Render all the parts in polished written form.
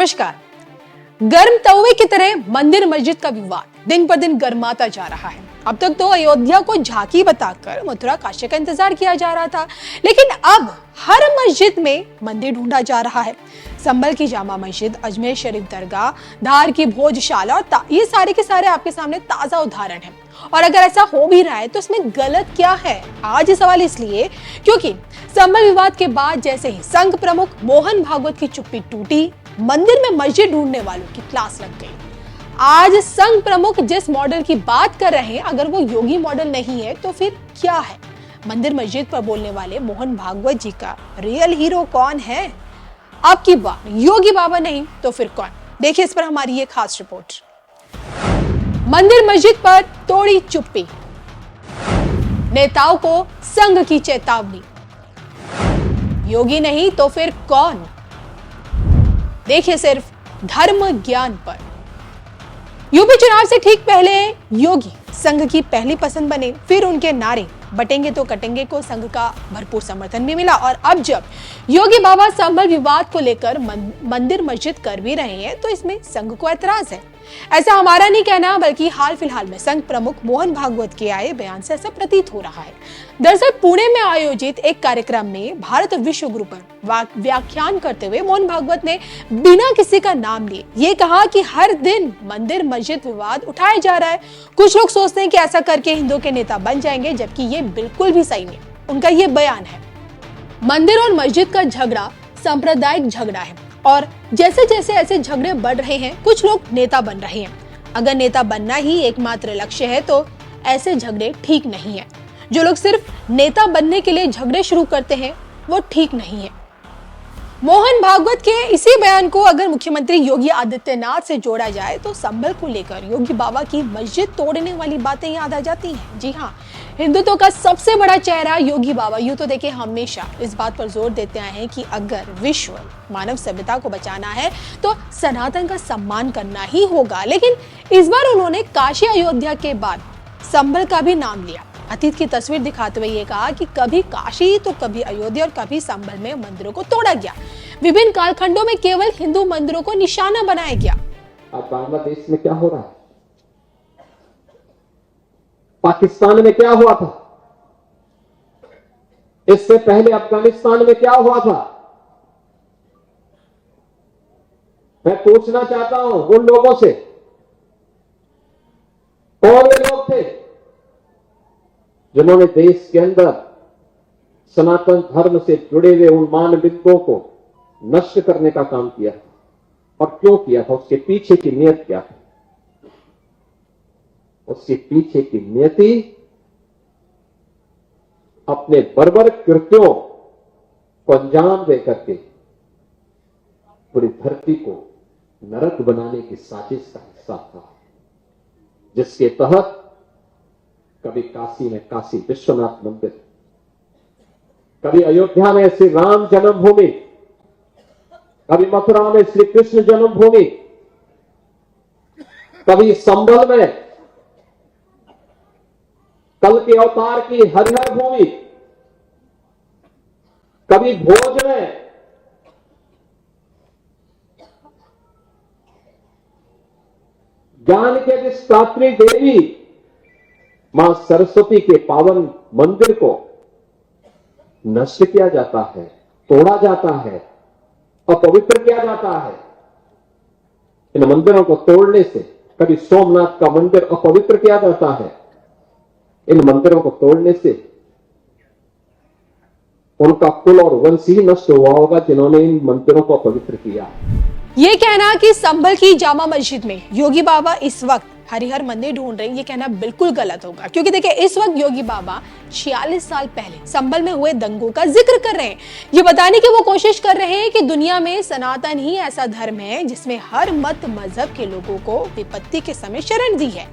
नमस्कार। गर्म तवे की तरह मंदिर मस्जिद का विवाद दिन पर दिन गर्माता जा रहा है। अब तक तो अयोध्या को झांकी बताकर मथुरा काशी का इंतजार किया जा रहा था, लेकिन अब हर मस्जिद में मंदिर ढूंढा जा रहा है। संभल की जामा मस्जिद, अजमेर शरीफ दरगाह, धार की भोजशाला और ये सारे के सारे आपके सामने ताजा उदाहरण है। और अगर ऐसा हो भी रहा है तो इसमें गलत क्या है? आज ये सवाल इसलिए क्योंकि संभल विवाद के बाद जैसे ही संघ प्रमुख मोहन भागवत की चुप्पी टूटी, मंदिर में मस्जिद ढूंढने वालों की क्लास लग गई। आज संघ प्रमुख जिस मॉडल की बात कर रहे हैं, अगर वो योगी मॉडल नहीं है तो फिर क्या है? मंदिर मस्जिद पर बोलने वाले मोहन भागवत जी का रियल हीरो कौन है? आपकी बात योगी बाबा नहीं तो फिर कौन? देखिए इस पर हमारी ये खास रिपोर्ट। मंदिर मस्जिद पर तोड़ी चुप्पी, नेताओं को संघ की चेतावनी। योगी नहीं तो फिर कौन? देखिए सिर्फ धर्म ज्ञान पर। यूपी चुनाव से ठीक पहले योगी संघ की पहली पसंद बने, फिर उनके नारे बटेंगे तो कटेंगे को संघ का भरपूर समर्थन भी मिला। और अब जब योगी बाबा संभल विवाद को लेकर मंदिर मस्जिद कर भी रहे हैं तो इसमें संघ को ऐतराज है। ऐसा हमारा नहीं कहना, बल्कि हाल फिलहाल में संघ प्रमुख मोहन भागवत के आए बयान से ऐसा प्रतीत हो रहा है। दरअसल पुणे में आयोजित एक कार्यक्रम में भारत विश्व गुरु पर व्याख्यान करते हुए मोहन भागवत ने बिना किसी का नाम लिए ये कहा कि हर दिन मंदिर मस्जिद विवाद उठाया जा रहा है। कुछ लोग सोचते हैं कि ऐसा करके हिंदुओं के नेता बन जाएंगे, जबकि ये बिल्कुल भी सही नहीं। उनका ये बयान है, मंदिर और मस्जिद का झगड़ा सांप्रदायिक झगड़ा है और जैसे जैसे ऐसे झगड़े बढ़ रहे हैं, कुछ लोग नेता बन रहे हैं। अगर नेता बनना ही एकमात्र लक्ष्य है तो ऐसे झगड़े ठीक नहीं है। जो लोग सिर्फ नेता बनने के लिए झगड़े शुरू करते हैं वो ठीक नहीं है। मोहन भागवत के इसी बयान को अगर मुख्यमंत्री योगी आदित्यनाथ से जोड़ा जाए तो संभल को लेकर योगी बाबा की मस्जिद तोड़ने वाली बातें याद आ जाती हैं। जी हाँ, हिंदुत्व का सबसे बड़ा चेहरा योगी बाबा यूं तो देखिए हमेशा इस बात पर जोर देते आए हैं कि अगर विश्व मानव सभ्यता को बचाना है तो सनातन का सम्मान करना ही होगा। लेकिन इस बार उन्होंने काशी अयोध्या के बाद संभल का भी नाम लिया। अतीत की तस्वीर दिखाते हुए ये कहा कि कभी काशी तो कभी अयोध्या और कभी संभल में मंदिरों को तोड़ा गया। विभिन्न कालखंडों में केवल हिंदू मंदिरों को निशाना बनाया गया। आज बांग्लादेश में क्या हो रहा है? पाकिस्तान में क्या हुआ था? इससे पहले अफगानिस्तान में क्या हुआ था? मैं पूछना चाहता हूं उन लोगों से, कौन वे लोग थे जिन्होंने देश के अंदर सनातन धर्म से जुड़े हुए उन मानविकों को नष्ट करने का काम किया और क्यों किया था? उसके पीछे की नियत क्या है? उसके पीछे की नियति अपने बर्बर कृत्यों को अंजाम देकर के पूरी धरती को नरक बनाने की साजिश का हिस्सा था, जिसके तहत कभी काशी में काशी विश्वनाथ मंदिर, कभी अयोध्या में श्री राम जन्मभूमि, कभी मथुरा में श्री कृष्ण जन्मभूमि, कभी संभल में कल के अवतार की हरिहर भूमि, कभी भोज में ज्ञान के अधिष्ठात्री देवी मां सरस्वती के पावन मंदिर को नष्ट किया जाता है, तोड़ा जाता है, अपवित्र किया जाता है। इन मंदिरों को तोड़ने से कभी सोमनाथ का मंदिर अपवित्र किया जाता है। इन मंदिरों को तोड़ने से उनका कुल और वंश ही नष्ट हुआ होगा जिन्होंने इन मंदिरों को अपवित्र किया। ये कहना कि संभल की जामा मस्जिद में योगी बाबा इस वक्त हरिहर मंदिर ढूंढ रहे हैं, ये कहना बिल्कुल गलत होगा। क्योंकि देखिए इस वक्त योगी बाबा 46 साल पहले संभल में हुए दंगों का जिक्र कर रहे हैं। ये बताने की वो कोशिश कर रहे हैं कि दुनिया में सनातन ही ऐसा धर्म है जिसमें हर मत मजहब के लोगों को विपत्ति के समय शरण दी है।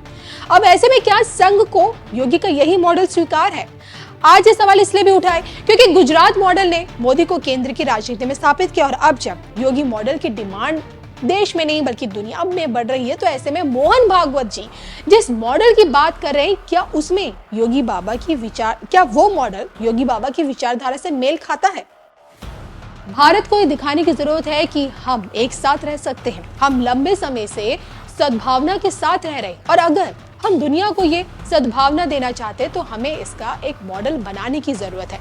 अब ऐसे में क्या संघ को योगी का यही मॉडल स्वीकार है? आज ये सवाल इसलिए भी उठाए क्योंकि गुजरात मॉडल ने मोदी को केंद्र की राजनीति में स्थापित किया और अब जब योगी मॉडल की डिमांड देश में नहीं बल्कि दुनिया में बढ़ रही है, तो ऐसे में मोहन भागवत जी जिस मॉडल की बात कर रहे हैं, क्या उसमें योगी बाबा की विचार, क्या वो मॉडल योगी बाबा की विचारधारा से मेल खाता है? भारत को ये दिखाने की जरूरत है कि हम एक साथ रह सकते हैं। हम लंबे समय से सद्भावना के साथ रह रहे और अगर हम दुनिया को ये सद्भावना देना चाहते तो हमें इसका एक मॉडल बनाने की जरूरत है।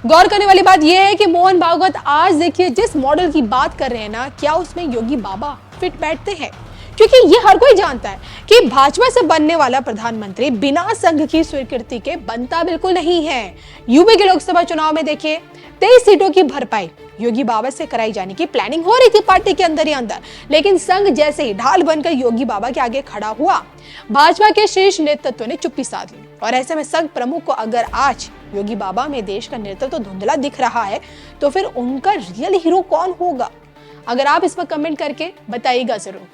गौर करने वाली बात यह है कि मोहन भागवत आज देखिए जिस मॉडल की बात कर रहे हैं ना, क्या उसमें योगी बाबा फिट बैठते हैं? क्योंकि ये हर कोई जानता है कि भाजपा से बनने वाला प्रधानमंत्री बिना संघ की स्वीकृति के बनता बिल्कुल नहीं है। यूपी के लोकसभा चुनाव में देखिए 23 सीटों की भरपाई योगी बाबा से कराई जाने की प्लानिंग हो रही थी पार्टी के अंदर ही अंदर, लेकिन संघ जैसे ही ढाल बनकर योगी बाबा के आगे खड़ा हुआ, भाजपा के शीर्ष नेतृत्व ने चुप्पी साध ली। और ऐसे में संघ प्रमुख को अगर आज योगी बाबा में देश का नेतृत्व धुंधला दिख रहा है तो फिर उनका रियल हीरो कौन होगा? अगर आप इस पर कमेंट करके बताइएगा जरूर।